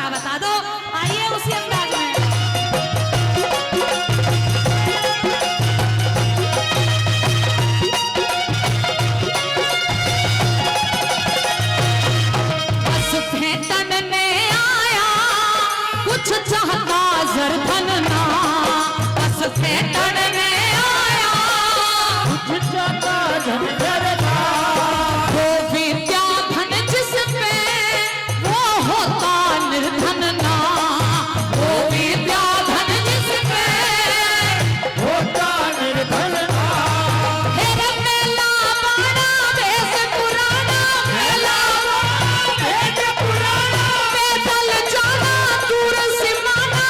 पता बता दो। आइए उसी अंदाज में। बस फेंटन ने आया कुछ चाहता जरधन ना, बस फेंटन ने आया कुछ चाहता जरधन ना। वो विद्या धन जिसमें वो होता निर्धन ना, वो विद्या धन जिसमें होता निर्धन ना। हेरा मेला बाड़ा देश पुराना, मेला देश पुराना। पैदल जाना दूर सिमाना,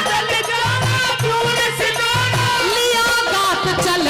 पैदल जाना दूर सिमाना। लिया गात चल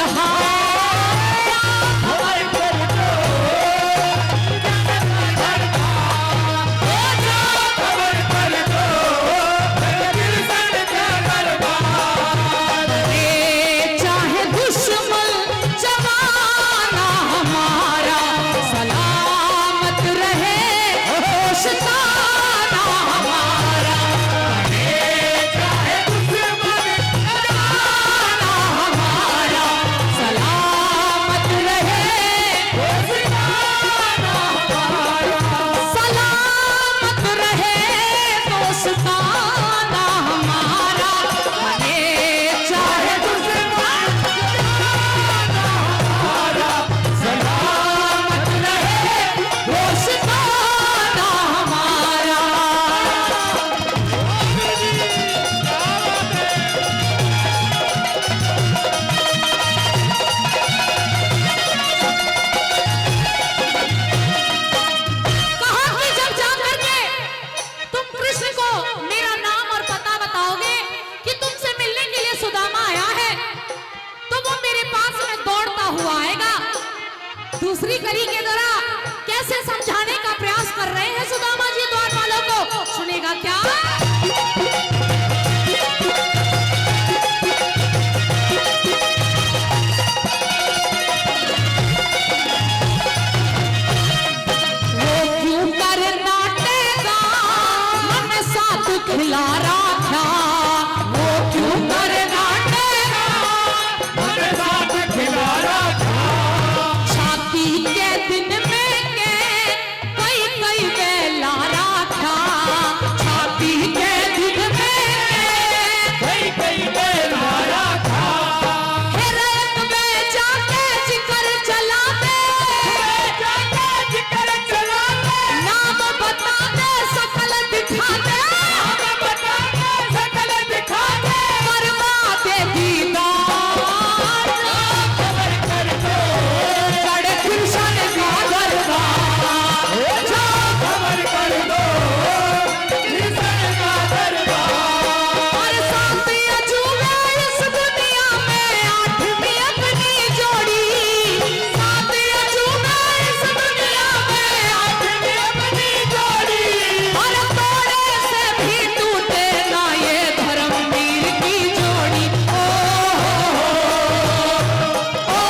दूसरी कड़ी के द्वारा कैसे समझाने का प्रयास कर रहे हैं सुदामा जी द्वार वालों को, सुनेगा क्या? वो क्यों कर नाटेगा मन साथ खिला रहा, वो क्यों कर नाटेगा मन साथ खिला रहा। दिन में के कई कई बेला रखा, छाती के दिन में कई कई बेला रखा। फिर एक में जाके जिक्र चला दे, जाके जिक्र चला दे। नाम बता दे सकल दिखा दे, नाम बता दे सकल दिखा दे। करवा दे दीदार खबर कर दो, बड़े कृष्ण खबर कर दो कृष्ण का दरबार। और सात अजूबे इस दुनिया में आठवीं अपनी जोड़ी, सात अजूबे इस दुनिया में आठवीं अपनी जोड़ी। और तोड़े से भी टूटे ना ये धर्मवीर की जोड़ी। ओ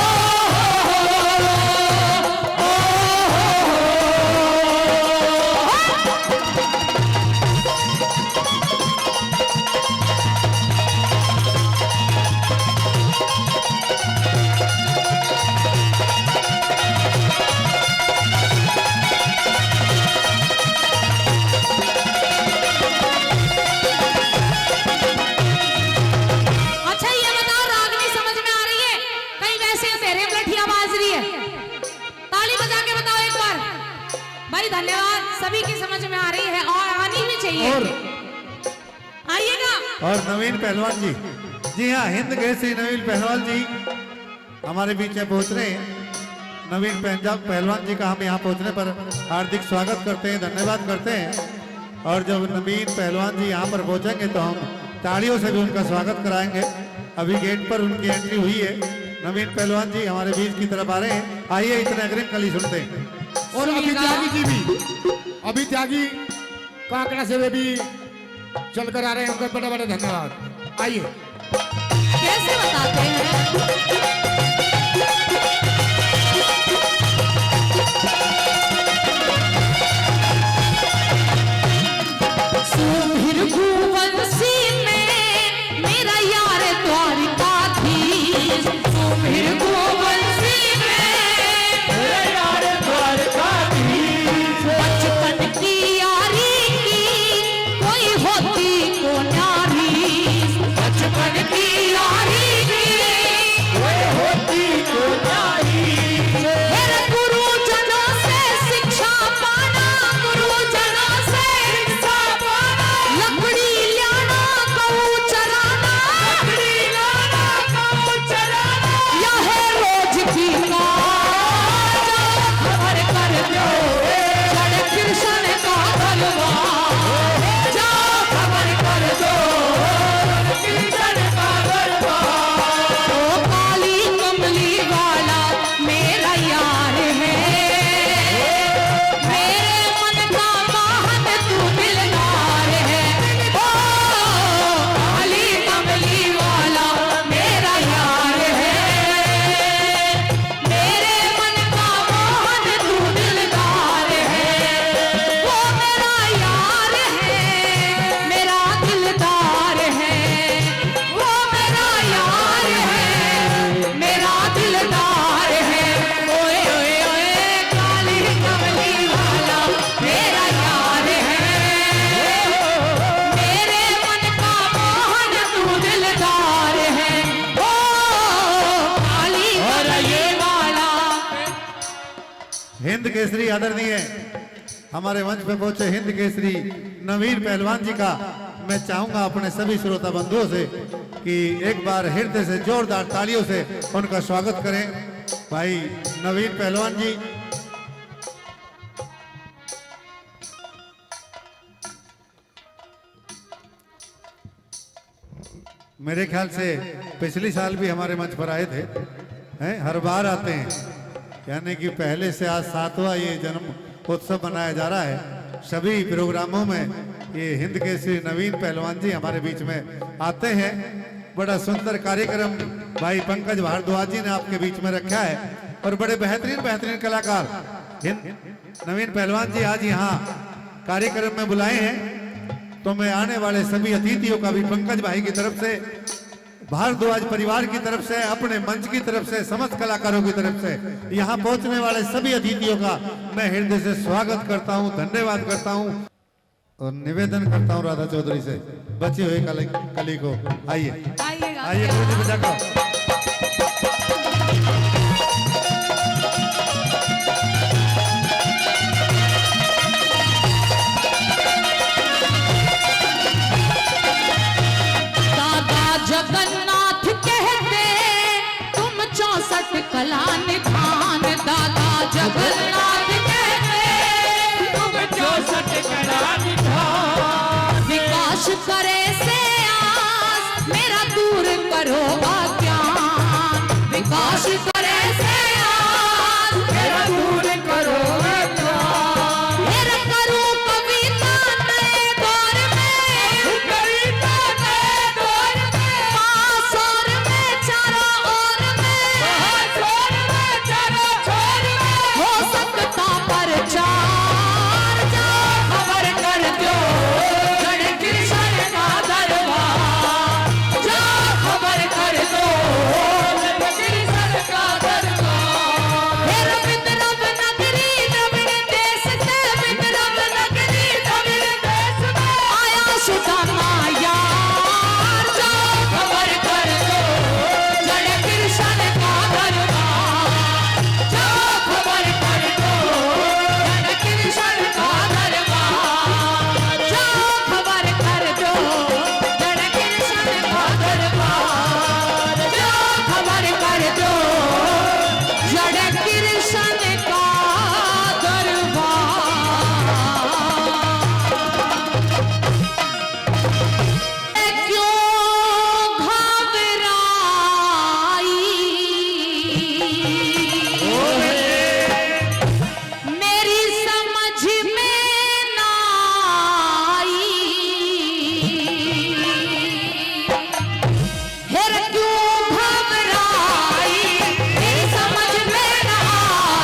धन्यवाद, सभी की समझ में आ रही है और आनी भी चाहिए। आइएगा। और नवीन पहलवान जी, जी हाँ, हिंद गए से नवीन पहलवान जी हमारे बीच में पहुंच रहे हैं। नवीन पहलवान जी का हम यहाँ पहुंचने पर हार्दिक स्वागत करते हैं, धन्यवाद करते हैं। और जब नवीन पहलवान जी यहाँ पर पहुंचेंगे तो हम तालियों से भी उनका स्वागत कराएंगे। अभी गेट पर उनकी एंट्री हुई है। नवीन पहलवान जी हमारे बीच की तरफ आ रहे हैं। आइए इतने अग्रिम कली सुनते हैं। और अभी त्यागी जी भी, अभी त्यागी काकड़ा से वे भी चलकर आ रहे हैं, उनका बड़ा बड़ा धन्यवाद। आइए कैसे बताते हैं। Soon हिंद केसरी आदरणीय हमारे मंच पे पहुंचे हिंद केसरी नवीन पहलवान जी का मैं चाहूंगा अपने सभी श्रोता बंधुओं से कि एक बार हृदय से जोरदार तालियों से उनका स्वागत करें। भाई नवीन पहलवान जी, मेरे ख्याल से पिछले साल भी हमारे मंच पर आए थे, हैं हर बार आते हैं, यानी कि पहले से आज 7वां ये जन्म उत्सव मनाया जा रहा है। सभी प्रोग्रामों में ये हिंद केसरी नवीन पहलवान जी हमारे बीच में आते हैं। बड़ा सुंदर कार्यक्रम भाई पंकज भारद्वाज जी ने आपके बीच में रखा है और बड़े बेहतरीन कलाकार हिंद नवीन पहलवान जी आज यहाँ कार्यक्रम में बुलाए हैं। तो मैं आने वाले सभी अतिथियों का भी पंकज भाई की तरफ से, भारद्वाज परिवार की तरफ से, अपने मंच की तरफ से, समस्त कलाकारों की तरफ से यहाँ पहुंचने वाले सभी अतिथियों का मैं हृदय से स्वागत करता हूँ, धन्यवाद करता हूँ और निवेदन करता हूँ राधा चौधरी से बची हुई कली को आइए आइए गुरुजी बजा कर। जगन्नाथ कहते तुम 64 कला निधान, दादा जगन्नाथ कहते तुम 64 कला निधान। विकास करे से आस मेरा दूर करो अज्ञान, विकास करे से आस मेरा दूर करो अज्ञान। मेरा करूं कविता नए दौर में, कविता नए दौर में, पासौर में चारों ओर में, पासौर में चारों ओर में हो सकता प्रचार। जाओ खबर कर दो जड़ कृष्ण का दरबार, जाओ खबर कर दो जड़ कृष्ण का दरबार। हे रविंद्रव नगरी द्रविड़ देश से, विद्रव नगरी द्रविड़ देश में आया सुदामा यार। जाओ खबर कर दो जड़ कृष्ण का दरबार, जाओ खबर कर दो जड़ कृष्ण का दरबार, जाओ खबर कर दो जड़ कृष्ण का दरबार, जाओ खबर कर दो जड़ कृष्ण का दरबार। क्यों घबराई मेरी समझ में ना आई, हेर क्यों घबराई मेरी समझ में ना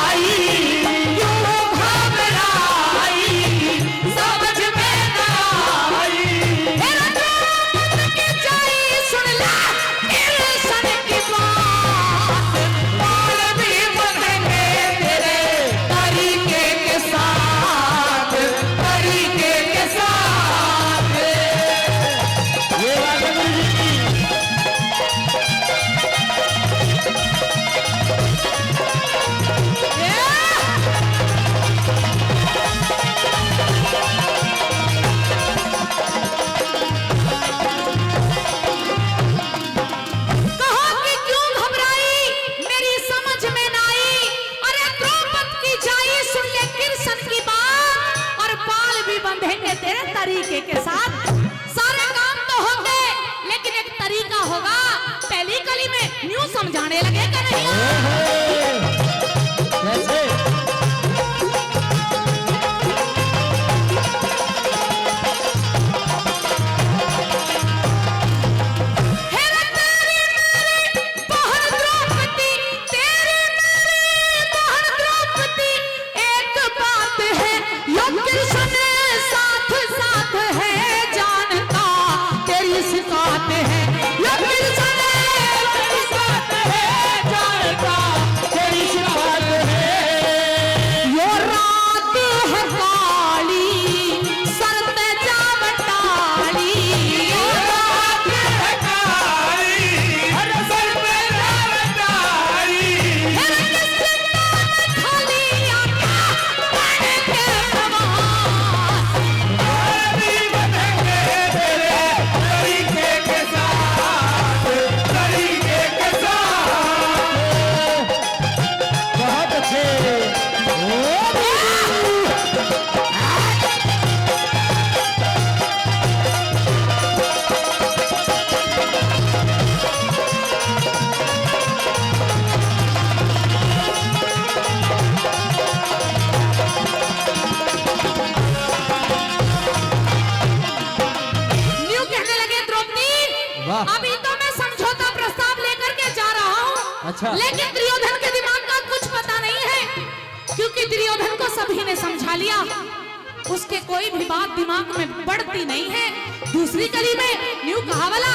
आई, क्यों घबराई समझ में ना आई। हेर मन की जाई सुन ला कृष्ण की बात, बाल भी बंधेंगे तेरे तरीके के साथ, तरीके के साथ। ये बात है गुरु जी की। कहो कि क्यों घबराई मेरी समझ में ना आई। अरे द्रौपद की जाई सुन ले कृष्ण की बात, और बाल भी बंधेंगे तेरे तरीके के साथ। सारे काम तो होंगे लेकिन एक तरीका होगा। पहली कली में न्यू समझाने लगेगा नहीं। हेरा तेरी मेरी बहन द्रौपदी, तेरी मेरी बहन द्रौपदी, एक बात है यो कृष्ण साथ साथ है जानता, तेरी सिखात है यो कृष्ण तेरी साथ है जानता, अच्छा। लेकिन दुर्योधन के दिमाग का कुछ पता नहीं है, क्योंकि दुर्योधन को सभी ने समझा लिया, उसके कोई भी बात दिमाग में बढ़ती नहीं है। दूसरी कड़ी में न्यू कहा वाला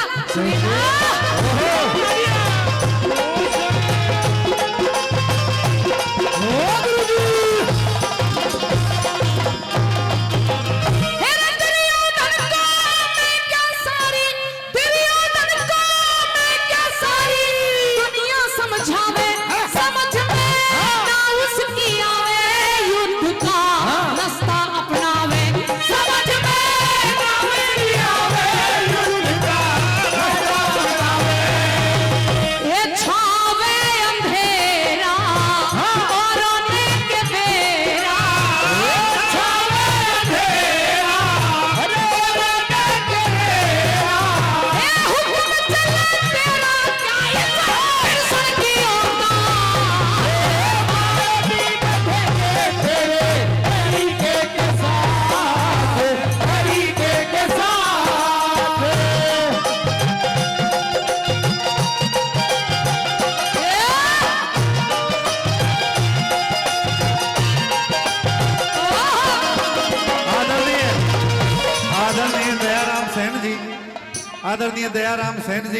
आदरणीय दयाराम सेन जी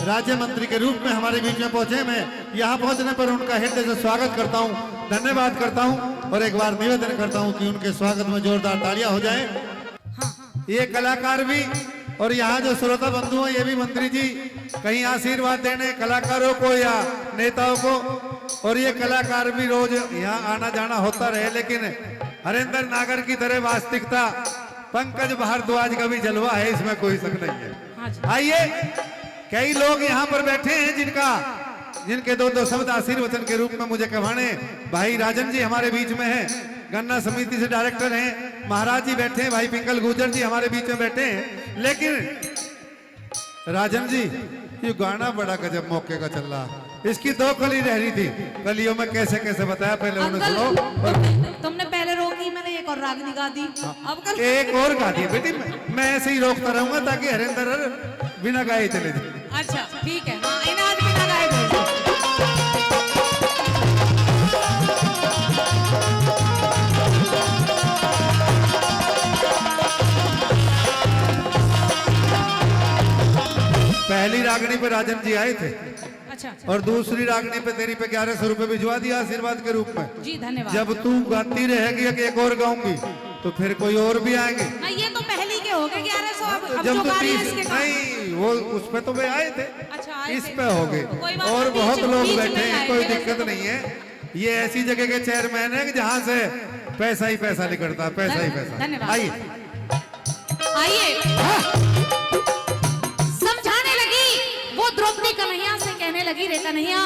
राज्य मंत्री के रूप में हमारे बीच में पहुंचे। मैं यहाँ पहुंचने पर उनका हृदय से स्वागत करता हूँ, धन्यवाद करता हूँ और एक बार निवेदन करता हूँ कि उनके स्वागत में जोरदार तालियां हो जाए। ये कलाकार भी और यहाँ जो श्रोता बंधु हैं, ये भी मंत्री जी कहीं आशीर्वाद देने कलाकारों को या नेताओं को, और ये कलाकार भी रोज यहाँ आना जाना होता रहे, लेकिन हरेंद्र नागर की तरह वास्तविकता पंकज भारद्वाज का भी जलवा है, इसमें कोई शक नहीं है। आइए, कई लोग यहाँ पर बैठे हैं जिनके दो शब्द आशीर्वचन के रूप में मुझे कहवाने। भाई राजन जी हमारे बीच में हैं, गन्ना समिति से डायरेक्टर हैं, महाराज जी बैठे हैं, भाई पिंगल गुर्जर जी हमारे बीच में बैठे हैं। लेकिन राजन जी ये गाना बड़ा गजब मौके का चल रहा, इसकी दो कली रह रही थी, कलियों में कैसे कैसे बताया, पहले उन्हें सुनो। तुमने पहले रोकी, मैंने एक और रागनी गा दी, अब कर एक और गा दी बेटी, मैं ऐसे ही रोकता रहूंगा ताकि हरेंद्र बिना गाए चले जाए। अच्छा ठीक है, हाँ इन्हें आज बिना गाए भेजो। पहली रागनी पे राजन जी आए थे, अच्छा, और दूसरी रागनी पे तेरी पे 1100 रुपए भिजवा दिया आशीर्वाद के रूप में। जी धन्यवाद। जब तू गाती रहेगी कि एक और गाऊंगी तो फिर कोई और भी आएंगे। नहीं ये तो पहली के हो गए 1100, अब जब जो तो गाड़ी 30 इसके नहीं, वो उस पे तो वे आए थे, अच्छा, आए इस थे। पे हो गए, कोई बात और नहीं, बहुत लोग बीच में बैठे हैं, आए कोई थे। दिक्कत नहीं है। ये ऐसी जगह के चेयरमैन है जहाँ से पैसा ही पैसा निकलता है, पैसा ही पैसा। धन्यवाद। आइए आइए, समझाने लगी वो द्रौपदी कन्हैया से, कहने लगी रे कन्हैया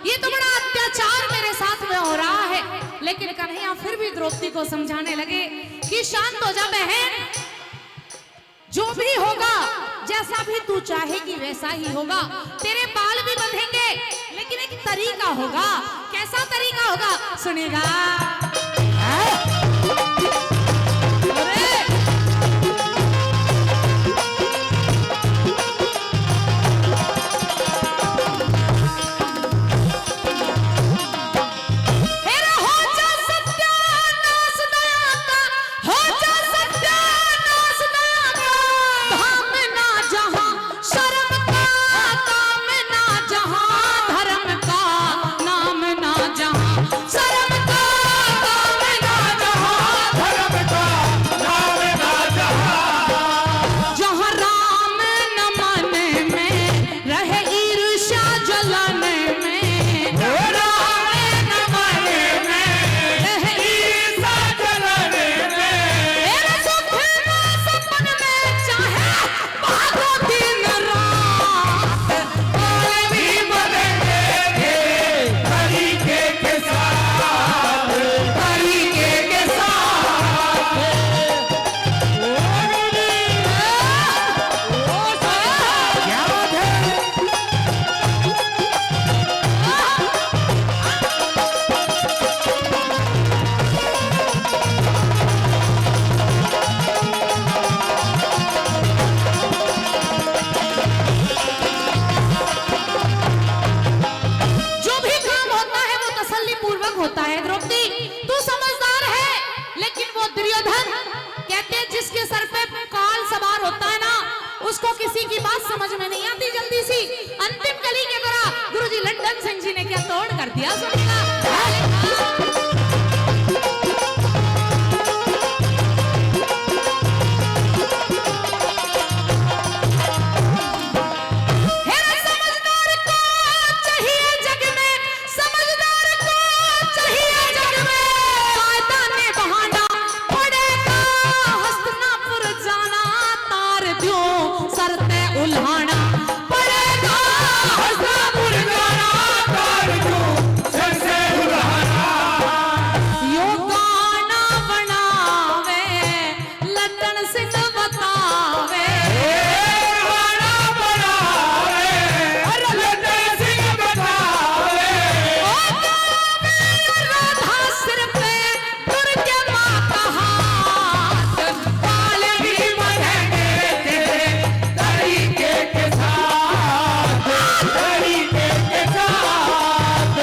ये तो बड़ा अत्याचार मेरे साथ में हो रहा है। लेकिन कन्हैया फिर भी द्रौपदी को समझाने लगे कि शांत हो जा बहन, जो भी होगा जैसा भी तू चाहेगी वैसा ही होगा, तेरे बाल भी बंधेंगे लेकिन एक तरीका होगा। कैसा तरीका होगा सुनेगा? शर्म का सूचक होता है। द्रौपदी तू समझदार है, लेकिन वो दुर्योधन कहते हैं जिसके सर पे काल सवार होता है ना, उसको किसी की बात समझ में नहीं आती जल्दी सी। अंतिम कली के तरह गुरुजी लंदन सिंह जी ने क्या तोड़ कर दिया सुनिएगा। उल्हाना पड़ेगा हस्तिनापुर जाना, तार क्यों सर से उल्हाना। यो गाना बनावे लंदन सिंह बतावे, गाना बनावे अरे लंदन सिंह बतावे। राधा सिर पे दुर्गे माँ का हाथ, काल भी मरेंगे तेरे तरीके के साथ, तरीके के साथ।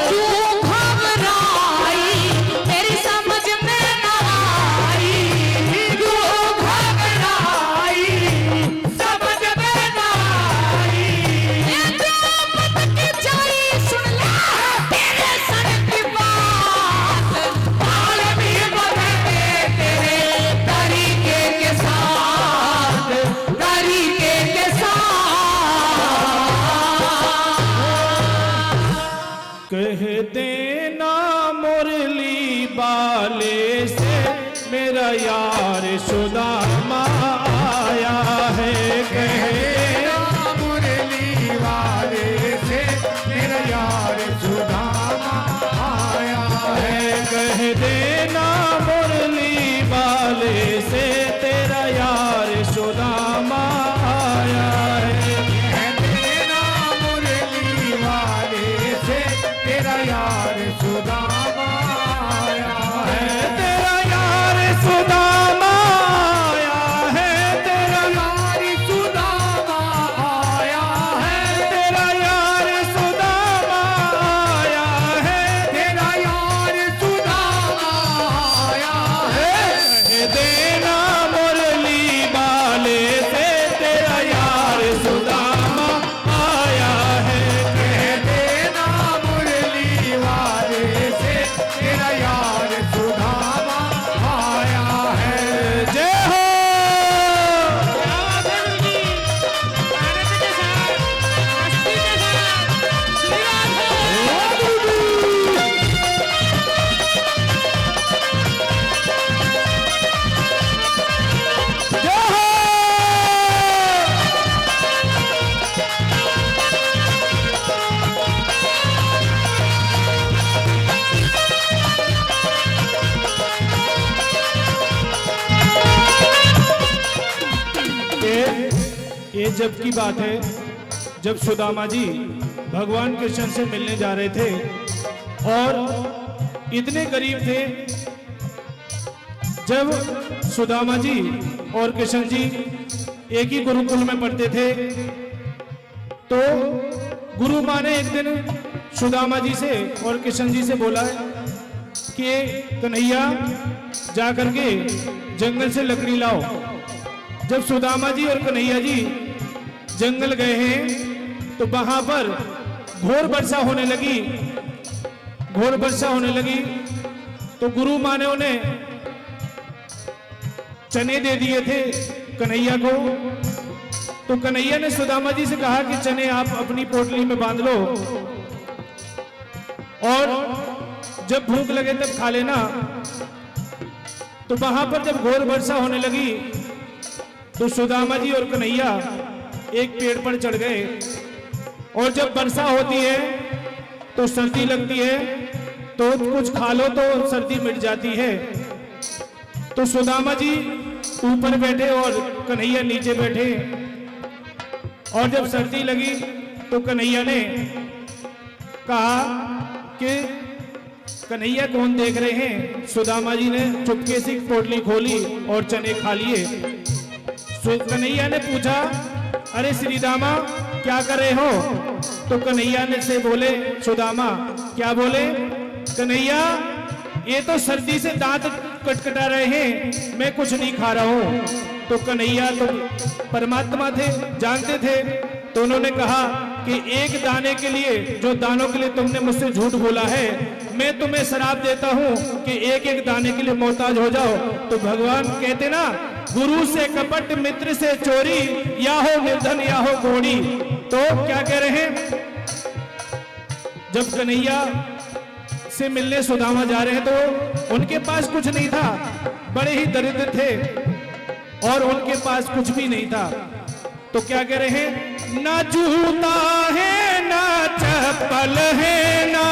क्यों घबराई तेरी समझ में न आई, क्यों घबराई समझ में न आई। ये द्रौपद की जाई सुन ले तेरे सर की बात, काल भी मरेंगे तेरे तरीके के साथ, तरीके के साथ। कह देना मुरली बाले से मेरा यार सुदामा आया है। कह देना मुरली वाले से मेरा यार सुदामा आया है। कह देना मुरली बाले से तेरा यार सुदामा आया है। कह देना मुरली वाले से तेरा यार सुदामा आया है। तेरा यार सुदामा आया है, तेरा यार सुदामा आया है। तेरा यार सुदामा आया है। तेरा यार सुदामा आया है। कह देना मुरली बाले से तेरा यार सुदामा आया है। कह देना मुरली वाले से तेरा यार सुदामा आया है। जय हो। जय हो। ये जब की बात है जब सुदामा जी भगवान कृष्ण से मिलने जा रहे थे और इतने करीब थे। जब सुदामा जी और कृष्ण जी एक ही गुरुकुल में पढ़ते थे, तो गुरु माँ ने एक दिन सुदामा जी से और कृष्ण जी से बोला कि कन्हैया जा करके जंगल से लकड़ी लाओ। जब सुदामा जी और कन्हैया जी जंगल गए हैं तो वहां पर घोर वर्षा होने लगी। घोर वर्षा होने लगी तो गुरु माँ ने उन्हें चने दे दिए थे कन्हैया को। तो कन्हैया ने सुदामा जी से कहा कि चने आप अपनी पोटली में बांध लो और जब भूख लगे तब खा लेना। तो वहां पर जब घोर वर्षा होने लगी तो सुदामा जी और कन्हैया एक पेड़ पर चढ़ गए और जब वर्षा होती है तो सर्दी लगती है, तो कुछ खा लो तो सर्दी मिट जाती है। तो सुदामा जी ऊपर बैठे और कन्हैया नीचे बैठे और जब सर्दी लगी तो कन्हैया ने कहा कि कन्हैया कौन देख रहे हैं। सुदामा जी ने चुपके से पोटली खोली और चने खा लिए। कन्हैया ने पूछा, अरे श्रीदामा क्या कर रहे हो? तो कन्हैया ने से बोले सुदामा, क्या बोले? कन्हैया ये तो सर्दी से दांत कटकटा रहे हैं, मैं कुछ नहीं खा रहा हूं। तो कन्हैया तो परमात्मा थे, जानते थे, तो उन्होंने कहा कि एक दाने के लिए, जो दानों के लिए तुमने मुझसे झूठ बोला है, मैं तुम्हें शराप देता हूं कि एक एक दाने के लिए मोहताज हो जाओ। तो भगवान कहते ना, गुरु से कपट मित्र से चोरी, या हो निर्धन या हो घोड़ी। तो क्या कह रहे हैं, जब कन्हैया से मिलने सुदामा जा रहे हैं तो उनके पास कुछ नहीं था, बड़े ही दरिद्र थे और उनके पास कुछ भी नहीं था। तो क्या कह रहे हैं, ना जूता है ना चप्पल है, ना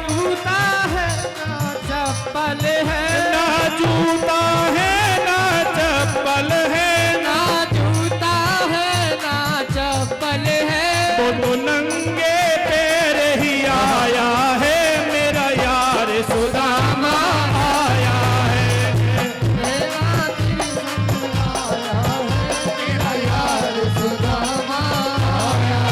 जूता है ना चप्पल है, ना जूता है ना चप्पल है, ना जूता है ना चप्पल है, तो नंगे पैर ही आया है मेरा यार सुदामा आया है। मेरा यार सुदामा आया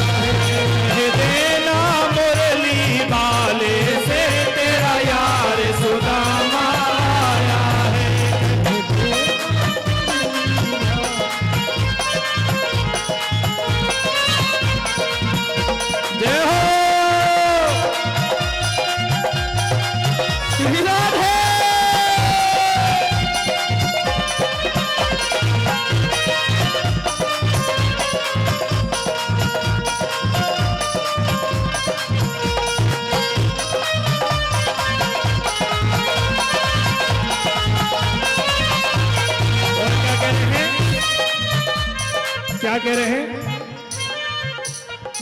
कह देना मुरली वाले से तेरा यार सुदामा आया है। जय हो श्री राधे। और क्या कह रहे हैं, क्या कह रहे हैं,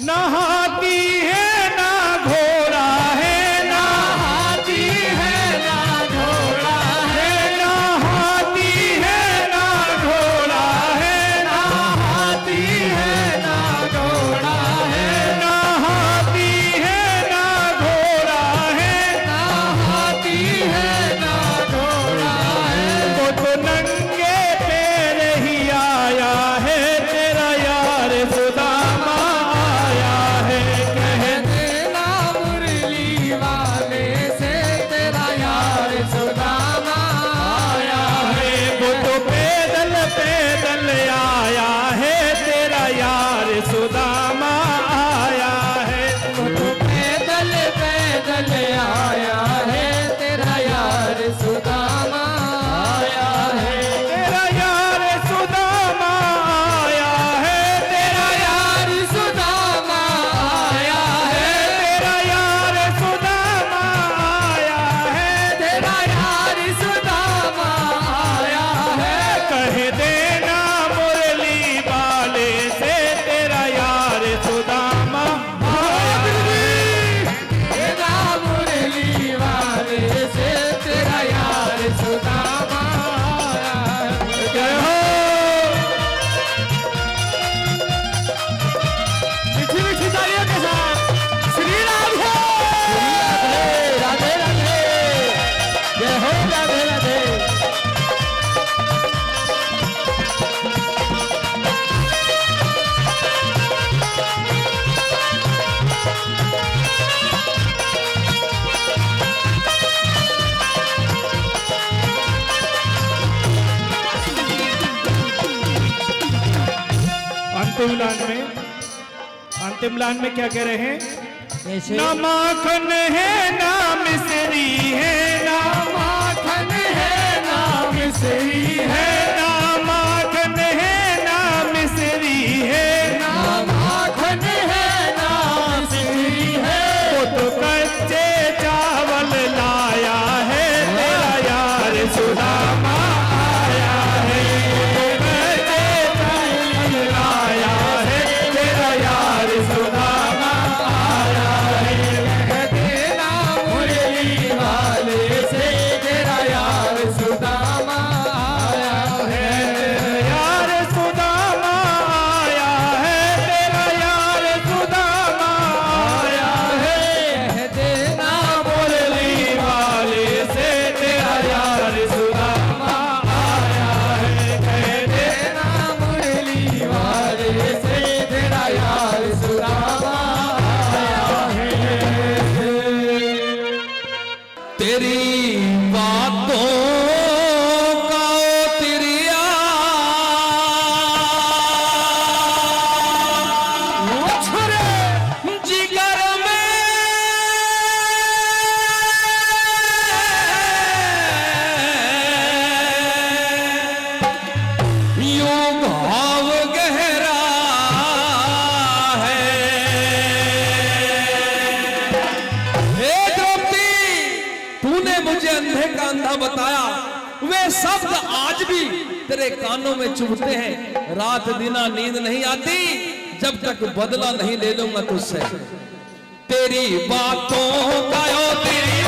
ना हाथी है ना घोड़ा है, ना हाथी है ना घोड़ा है, ना हाथी है ना घोड़ा है, ना हाथी है ना घोड़ा है, ना हाथी है ना घोड़ा है, ना हाथी है ना घोड़ा है, वो तो नंगे पैर ही आया है तेरा यार सुदामा आया है। कह देना मुरली वाले से तेरा यार सुदामा आया है, वो तो पैदल पैदल आया है तेरा यार सुदामा आया है। वो तो पैदल पैदल आया है तेरा यार सुदामा आया है, तेरा यार सुदामा आया है, तेरा यार सुदामा आया है, तेरा यार सुदामा आया है। तेरा यार सुदामा आया है, कह देना मुरली वाले से तेरा यार सुदामा आया है। तेरा मुरली वाले से तेरा यार सुदामा आया है। जय हो मीठी मीठी तालियों के साथ श्री राधे राधे राधे, जय हो राधे राधे। अंतिम लाइन में क्या कह रहे हैं, ना माखन है ना मिश्री है, ना माखन है ना मिश्री है, ना माखन है ना मिश्री है, ना माखन है ना मिश्री है, वो तो कच्चे चावल लाया है तेरा यार सुदामा आया है। वो तो कच्चे चावल लाया है तेरा यार सुदामा आया है। कह देना मुरली वाले तेरी बातों का तिरिया जिगर में यूं भाव गहरा है। हे द्रौपदी, तूने मुझे अंधे का अंधा बताया, वे शब्द आज भी तेरे कानों में चुभते हैं। रात दिना नींद नहीं आती जब तक बदला नहीं ले लूंगा तुझसे। तेरी बातों का यो तेरी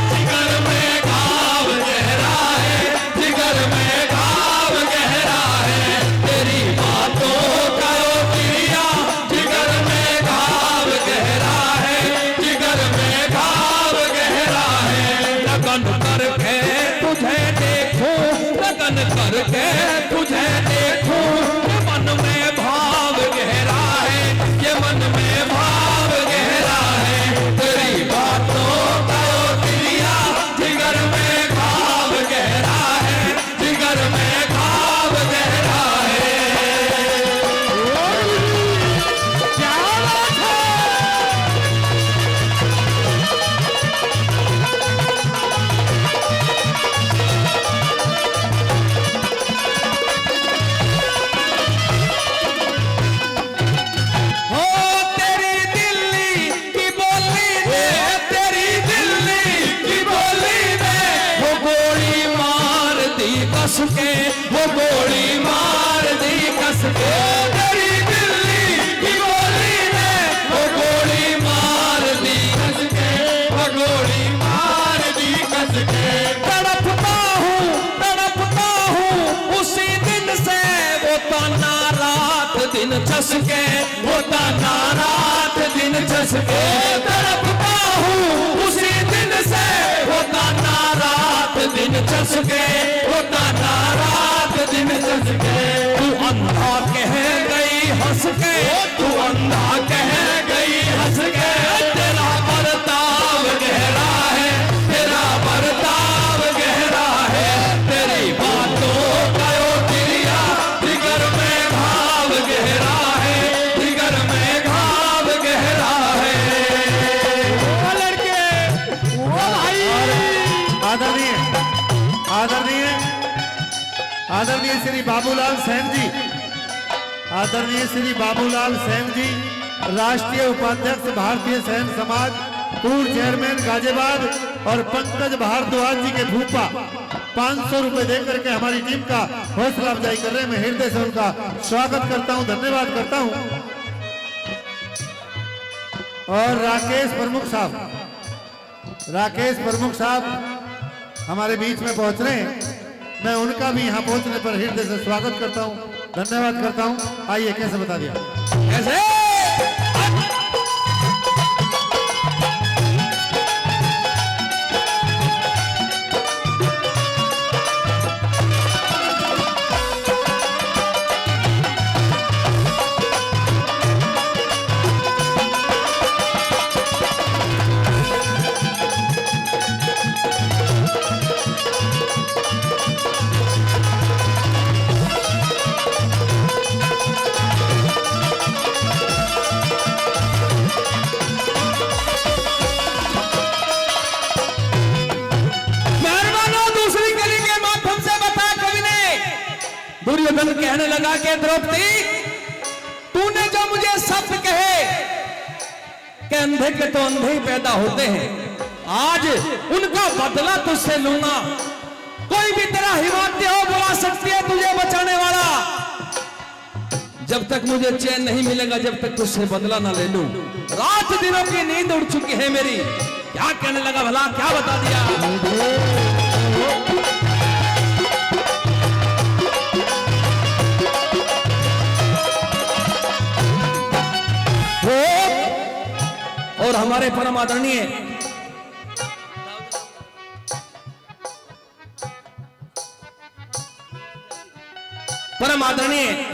जिगर में घाव गहरा है, जिगर में घाव गहरा है। तेरी बातों का यो तेरिया जिगर में घाव गहरा है, जिगर में घाव गहरा है। लगन करके तुझे देखूं, लगन करके तुझे देखूं, ये मन में भाव गहरा है, ये मन में भाव गहरा है। तेरी बातों का यो तेरिया जिगर में घाव गहरा है, जिगर में घाव गहरा है। क्या बात है? हो तेरी दिल्ली की बोली ने, तेरी दिल्ली की बोली ने वो गोली मार दी कस के, वो गोली मार दी कस के। तेरी दिल्ली की बोली ने वो गोली मार दी कस के, वो गोली मार दी कस के। तड़पता हूँ उसी दिन से, वो ताना रात दिन चसके, वो ताना रात दिन चसके। तड़पता हूँ उसी दिन से, वो ताना रात दिन चसके, वो ताना रात दिन चसके। तू अंधा कह गई हंस के, तू अंधा कह गई हंस के। तेरा बर्ताव गहरा है, तेरा बर्ताव गहरा है। तेरी बातों का यो तेरिया जिगर में घाव गहरा है, जिगर में घाव गहरा है। वो लड़के, वो भाई। आदरणीय आदरणीय आदरणीय श्री बाबूलाल सेन जी, आदरणीय श्री बाबूलाल सेन जी, राष्ट्रीय उपाध्यक्ष भारतीय सैन्य समाज, पूर्व चेयरमैन गाजियाबाद, और पंकज भारद्वाज जी के फूफा 500 रुपए देकर के हमारी टीम का हौसला अफजाई कर रहे हैं। मैं हृदय से उनका स्वागत करता हूं, धन्यवाद करता हूं। और राकेश प्रमुख साहब हमारे बीच में पहुंच रहे हैं। मैं उनका भी यहाँ पहुंचने पर हृदय से स्वागत करता हूँ, धन्यवाद करता हूँ। आइए, कैसे बता दिया कैसे? दुर्योधन कहने लगा कि द्रौपदी, तूने जो मुझे शब्द कहे कि अंधे के तो अंधे ही पैदा होते हैं, आज उनका बदला तुझसे लूंगा। कोई भी तेरा हिमालय हो बुला सकती है तुझे बचाने वाला। जब तक मुझे चैन नहीं मिलेगा, जब तक तुझसे बदला ना ले लूं। रात दिनों की नींद उड़ चुकी है मेरी। क्या कहने लगा भला, क्या बता दिया? और हमारे परम आदरणीय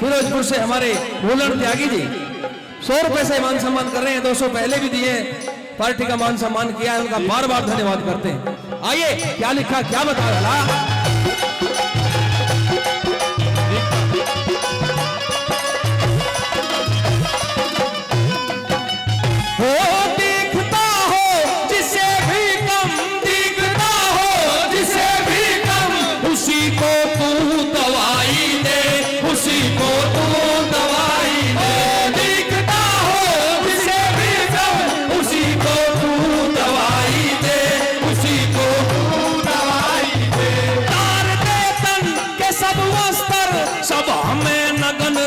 फिरोजपुर से हमारे भूलन त्यागी जी 100 रुपए से मान सम्मान कर रहे हैं। 200 पहले भी दिए, पार्टी का मान सम्मान किया है, उनका बार बार धन्यवाद करते हैं। आइए क्या लिखा क्या बताओ भला।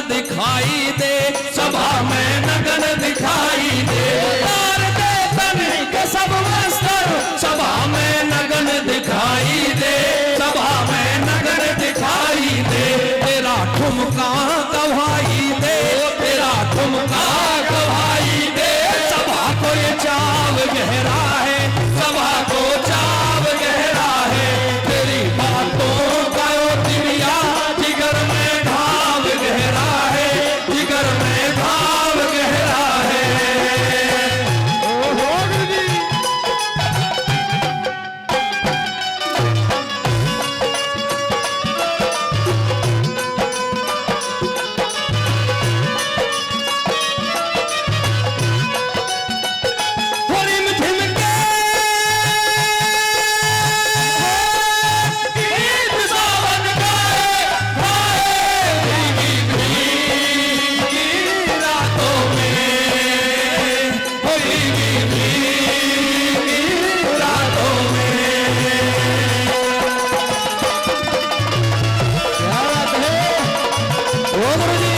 दिखाई दे सभा में नगन दिखाई दे, तार दे तन के सब वस्त्र सभा में नगन दिखाई दे, सभा में नगन दिखाई दे। तेरा ठुमका गवाही दे, तेरा ठुमका गवाही दे। सभा को ये चाव गहरा है, सभा को चाव गहरा है। तेरी बातों का यो दिव्या जिगर में भाव गहरा है, जिगर में भाव गहरा है। रिम झिम के गीत सावन गाए, गाए भीगी रातों में, भीगी रातों में। क्या बात है ओ गुरु जी।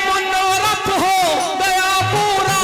मनोरथ हो गया पूरा,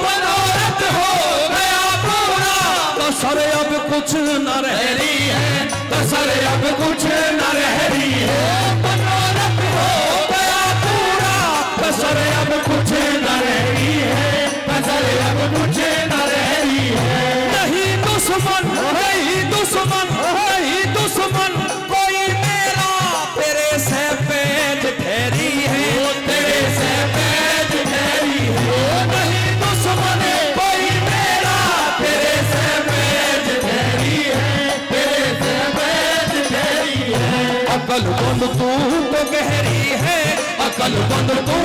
मनोरथ हो गया पूरा। कसर अब कुछ न रह रही है, कसर अब कुछ न रह रही है। मनोरथ हो गया पूरा, कसर अब कुछ न रह रही है, कसर अब कुछ न रह रही है। नहीं दुश्मन, नहीं दुश्मन, नहीं दुश्मन कोई मेरा तेरे से पेट ठहरी है, तेरे से पेट ठहरी है। नहीं दुश्मन कोई मेरा तेरे से पेट ठहरी है, तेरे से पेट ठहरी है। अकल बंद तू तो गहरी है, अकल बंद तू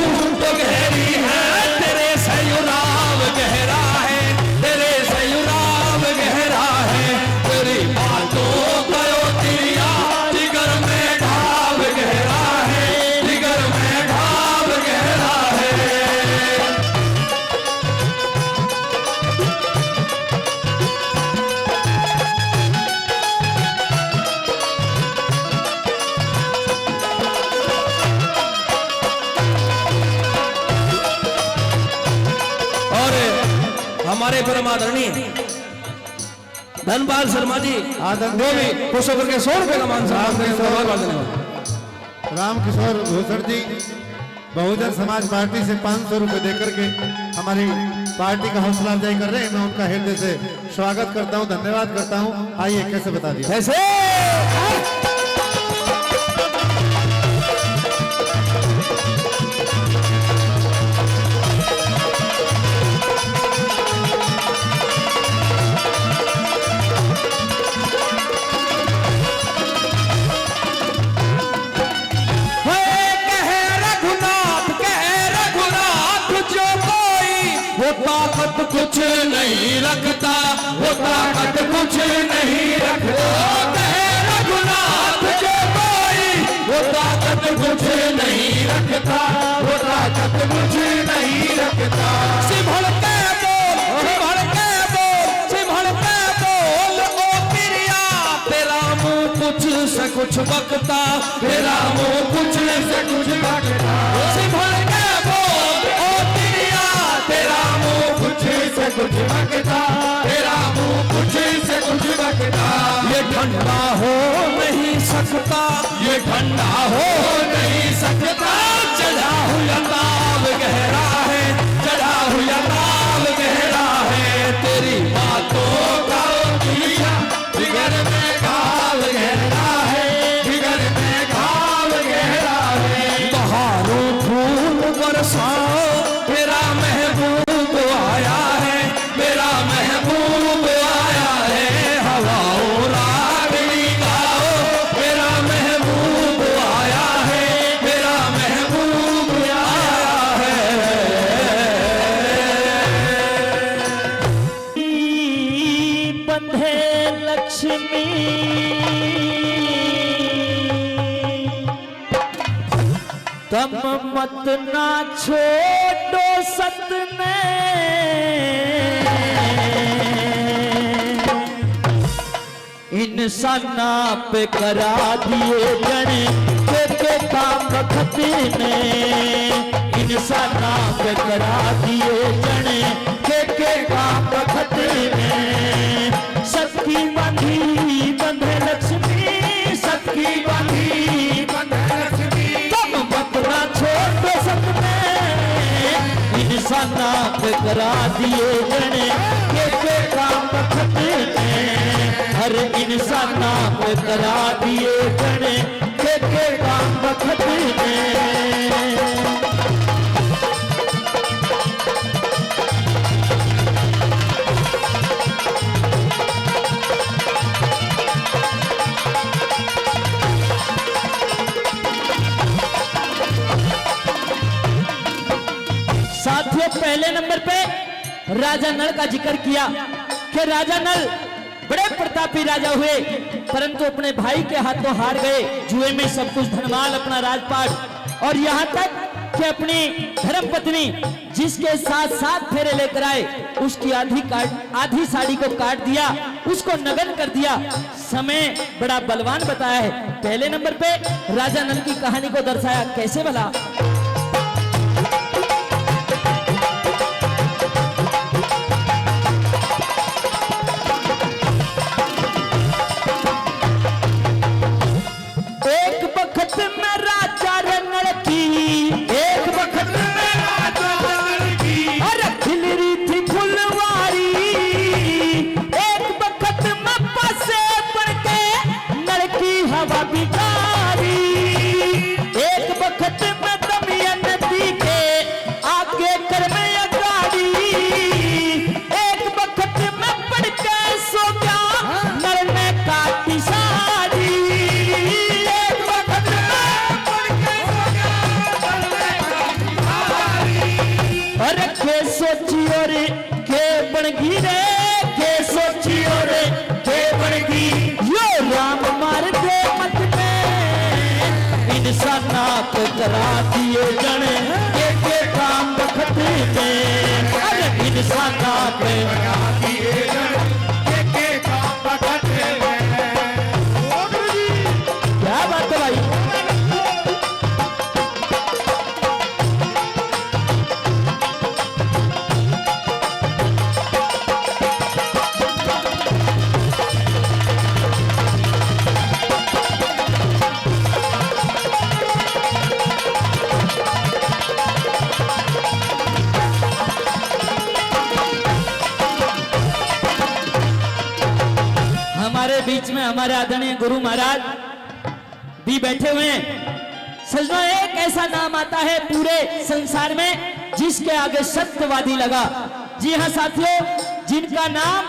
तो गहरी है। तेरे से युराव गहरा है, तेरे से युराव गहरा है। तेरी बातों का यो दिया जिगर में भाव गहरा है, जिगर में भाव गहरा है। और हमारे परम आदरणीय धनपाल शर्मा जी वो भी खुश होकर के 100 रुपए का मान सम्मान करेंगे। बहुत-बहुत धन्यवाद। रामकिशोर भूषण जी बहुजन समाज पार्टी से 500 रुपए देकर के हमारी पार्टी का हौसला अफजाई कर रहे हैं। मैं उनका हृदय से स्वागत करता हूं, धन्यवाद करता हूं। आइए कैसे बता दिया कैसे ताकत कुछ नहीं रखता, वो ताकत कुछ नहीं रखता। कहे रघुनाथ जो कोई वो ताकत कुछ नहीं रखता, वो ताकत कुछ नहीं रखता। सिमड़ के बोल, सिमड़ के बोल, सिमड़ के बोल ओ प्रिया। तेरा मुंह कुछ से कुछ बकता, तेरा मुंह कुछ से कुछ बकता। सिमड़ के बोल ओ प्रिया, तेरा मुंह कुछ से कुछ बकता, तेरा मुंह कुछ से कुछ बकता। ये ठंडा हो नहीं सकता, ये ठंडा हो नहीं सकता। चढ़ा हुआ ताव गहरा है, चढ़ा हुआ ताव गहरा है। तेरी बातों का दिया जिगर में घाव गहरा है, जिगर बरसाओ, मेरा महबूब आया है, मेरा महबूब आया है। हवाओं रागनी गाओ, मेरा महबूब आया है, मेरा महबूब आया है। बंधे लक्ष्मी तम मत ना छोड़ो सतने, इंसाना पे करा दिए जने के काम वक्त ने, इंसाना पे करा दिए जने के काम वक्त ने। सबकी बंधी बंधे लक्ष्मी, सबकी बंधी बंधे लक्ष्मी तम मत ना छोड़ो सतने, इंसाना पे करा दिए जने के काम वक्त ने। हर इंसाना पे करा दिए जने के काम वक्त ने। साथियों, पहले नंबर पे राजा नल का जिक्र किया कि राजा नल बड़े प्रतापी राजा हुए, परंतु अपने भाई के हाथों हार गए। जुए में सब कुछ धनमाल, अपना राजपाट, और यहाँ तक कि अपनी धर्मपत्नी जिसके साथ 7 फेरे लेकर आए, उसकी आधी साड़ी को काट दिया, उसको नग्न कर दिया। समय बड़ा बलवान बताया है। पहले नंबर पे राजा नल की कहानी को दर्शाया, कैसे भला? एक बखत में राजा नल की, एक बखत में राजा नल की, अरे खिल रही थी फुलवारी। एक बखत में पसे पड़ के नल की हवा बिगाड़ी। एक बखत में दमयंती के आगे कर में अगाड़ी। एक बखत में पड़ के सो गया नल ने काटी साड़ी। अरे के सोचियो रे के बनगी रे, के सोचियो रे के बनगी, यो राम मार दे मत में, इंसाना को करा दिए जने के काम वक्त में। अरे इंसाना पे करा दिए जने के काम वक्त में। क्या बात है भाई? हमारे बीच में हमारे आदरणीय गुरु महाराज भी बैठे हुए हैं। सजनों, एक ऐसा नाम आता है पूरे संसार में जिसके आगे सत्यवादी लगा। जी हाँ साथियों, जिनका नाम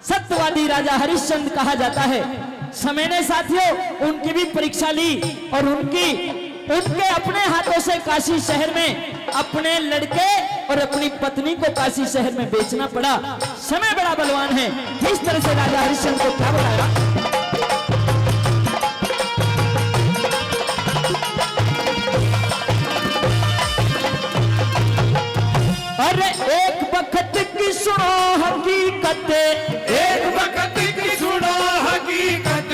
सत्यवादी राजा हरिश्चंद्र कहा जाता है। समय ने साथियों उनकी भी परीक्षा ली और उनके अपने हाथों से काशी शहर में अपने लड़के और अपनी पत्नी को काशी शहर में बेचना पड़ा। समय बड़ा बलवान है। किस तरह से राजा हरिश्चंद्र को क्या बताया? अरे एक वक्त की सुनो हकीकत, एक वक्त की सुनो हकीकत,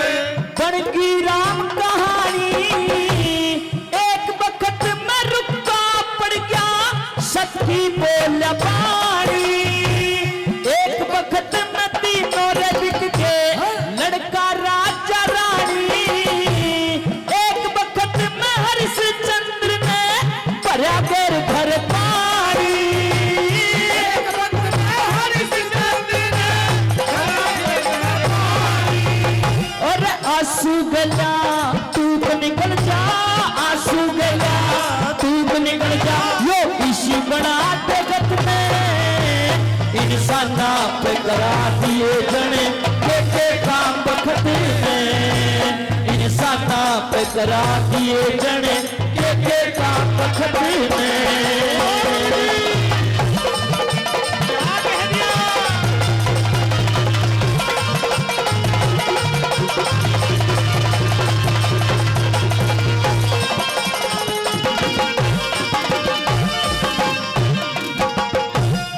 बन की राम कहानी। एक वक्त में रुका पड़ गया सत्य बोल पानी। एक वक्त में तीनों रे बिक के लड़के करा दिए जने के काम बखत में।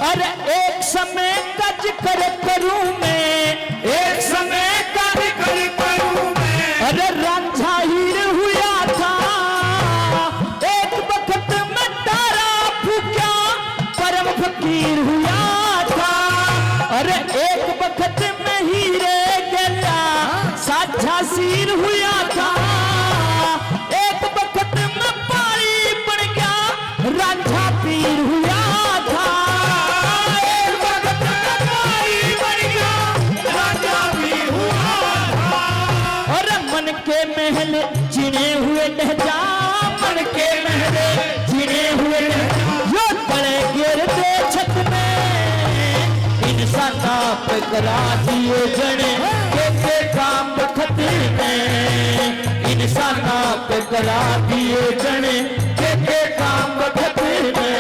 अरे एक समय का जिक्र करूं मैं, एक समय का जिक्र करूं मैं। अरे रांझा हीर हुआ था एक वक्त में तारा फूका परम फकीर हुआ था। अरे एक वक्त में हीरे गला साझा सीर हुआ था। एक वक्त में पानी पड़ गया रांझा पीर हुआ था। के महल चिने हुए लहजा, मन के महल चिने हुए लहजा, जो बड़े गिरते छत में इंसान आप करा दिए जने के काम बखत में। इंसान आप करा दिए जने के काम बखत में।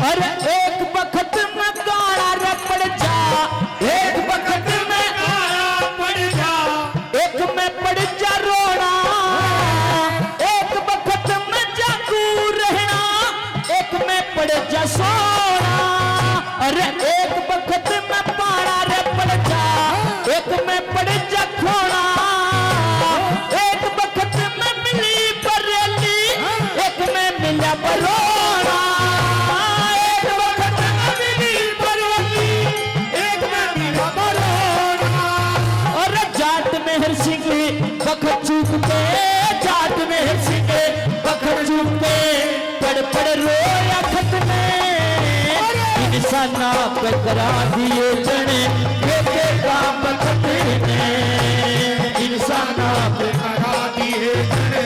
अरे एक वक्त में पारा रे पड़ जा, एक में पड़ जा खोड़ा। एक वक्त में मिली बरेली, एक में मिला बरोड़ा। एक वक्त में मिली बरेली, एक में मिला बरोड़ा। और जाट मेहर सिंह बखत चूक पे, जाट मेहर सिंह बखत चूक पे पड़ पड़ रोया खत में। इंसान आप करा दिए जने के काम बखत में। इंसान आप करा दिए जने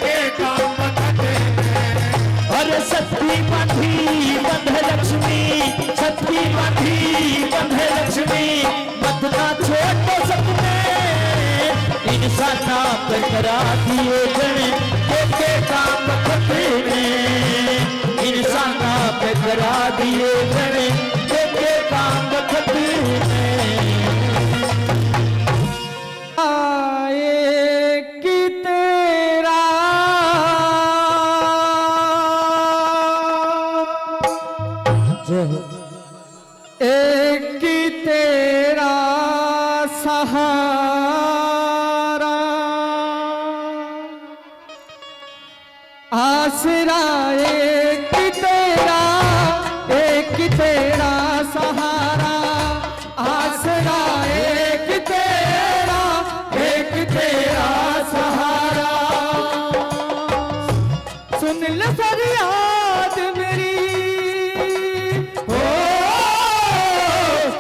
के काम बखत में। अरे सत्ती बांधी बंधे लक्ष्मी, सत्ती बांधी बंधे लक्ष्मी, मत ना छोड़ो सपने। इंसान आप करा दिए जने के काम बखत में। इंसान आप करा दिए जने के काम बखत में। आए कि तेरा एक कि तेरा सहारा, आसरा एक तेरा, एक तेरा सहारा। आसरा एक तेरा, एक तेरा सहारा। सुन ले फरियाद मेरी, हो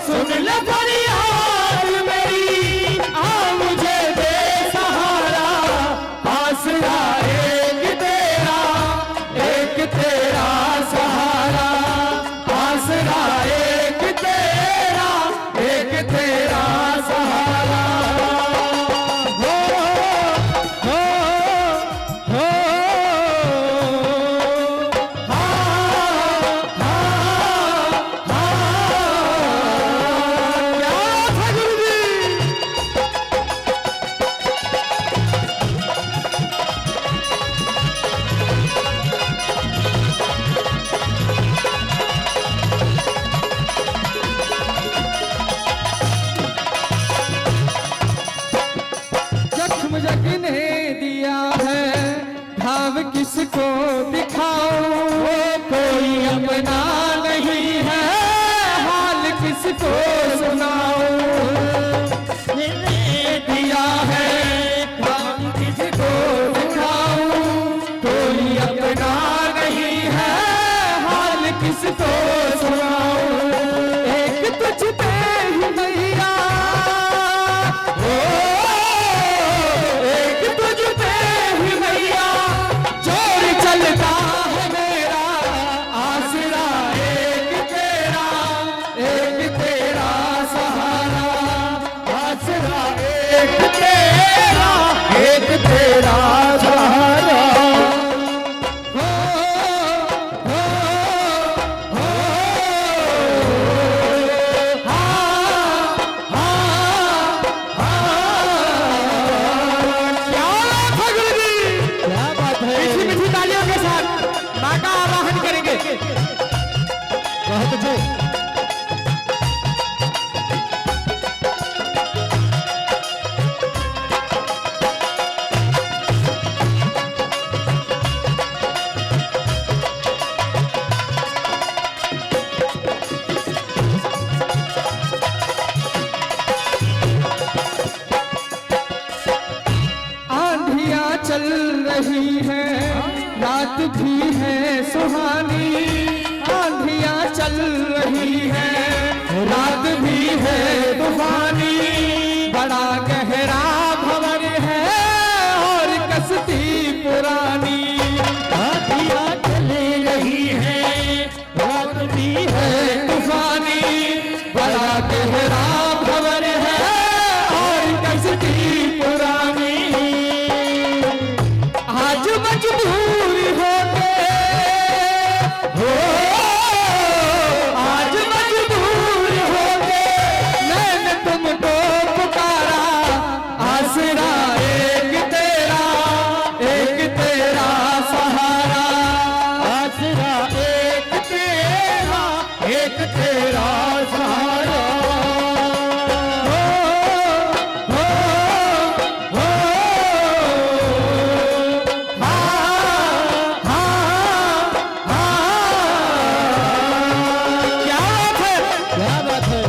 सुन ले फरियाद मेरी, आ मुझे दे सहारा। आसरा एक तेरा, एक तेरा सहारा। आसरा एक तेरा, एक तेरा सहारा। हो हो हो हा हा हा। क्या था गुरु जी? जख्म जगने दिया है, घाव किसको दिखाऊं? कोई अपना नहीं है, हाल किसको सुनाऊं? आसरा एक तेरा सहारा मीठी मीठी तालियों के साथ मां का आवाहन करेंगे। बहुत अच्छे। आंधियां चल रही है रात भी है सुहानी, आंधियां चल रही है रात भी है तूफानी, बड़ा गहरा भंवर है और कश्ती पुरानी, आंधियां चल रही है रात भी है तूफानी, बड़ा गहरा भंवर है और कश्ती पुरानी, आज मजबूर हो गए हो, आज मजबूर हो गए मैंने तुमको पुकारा, आसरा एक तेरा सहारा, आसरा एक तेरा सहारा, हो, हो, क्या बात है।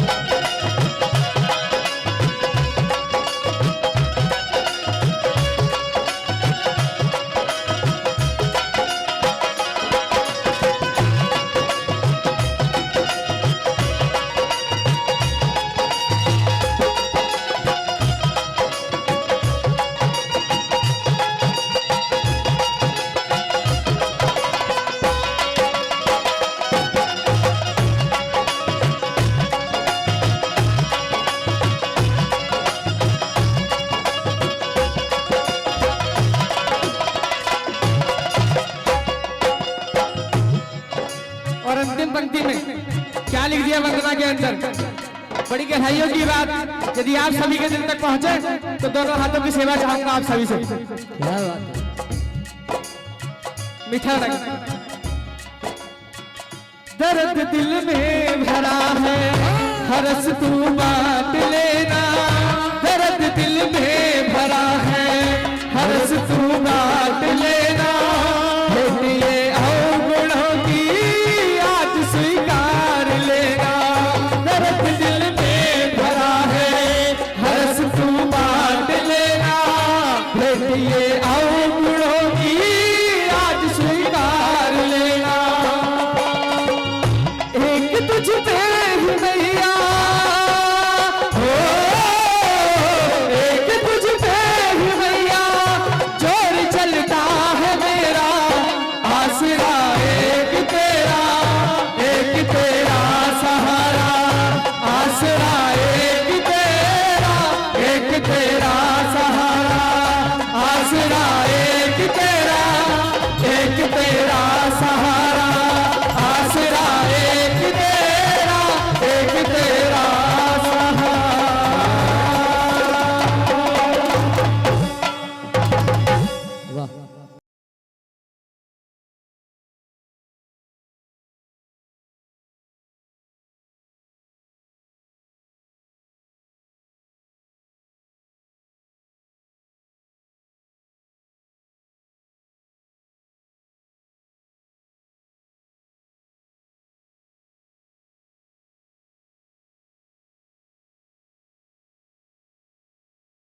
और अंतिम पंक्ति में क्या लिख दिया वंदना के अंदर, बड़ी गहराइयों की बात यदि आप सभी के दिल तक पहुंचे तो दोनों हाथों की सेवा चाहूंगा आप सभी से। क्या बात है, मीठा लगा। दर्द दिल में भरा है हरस तू बांट लेना,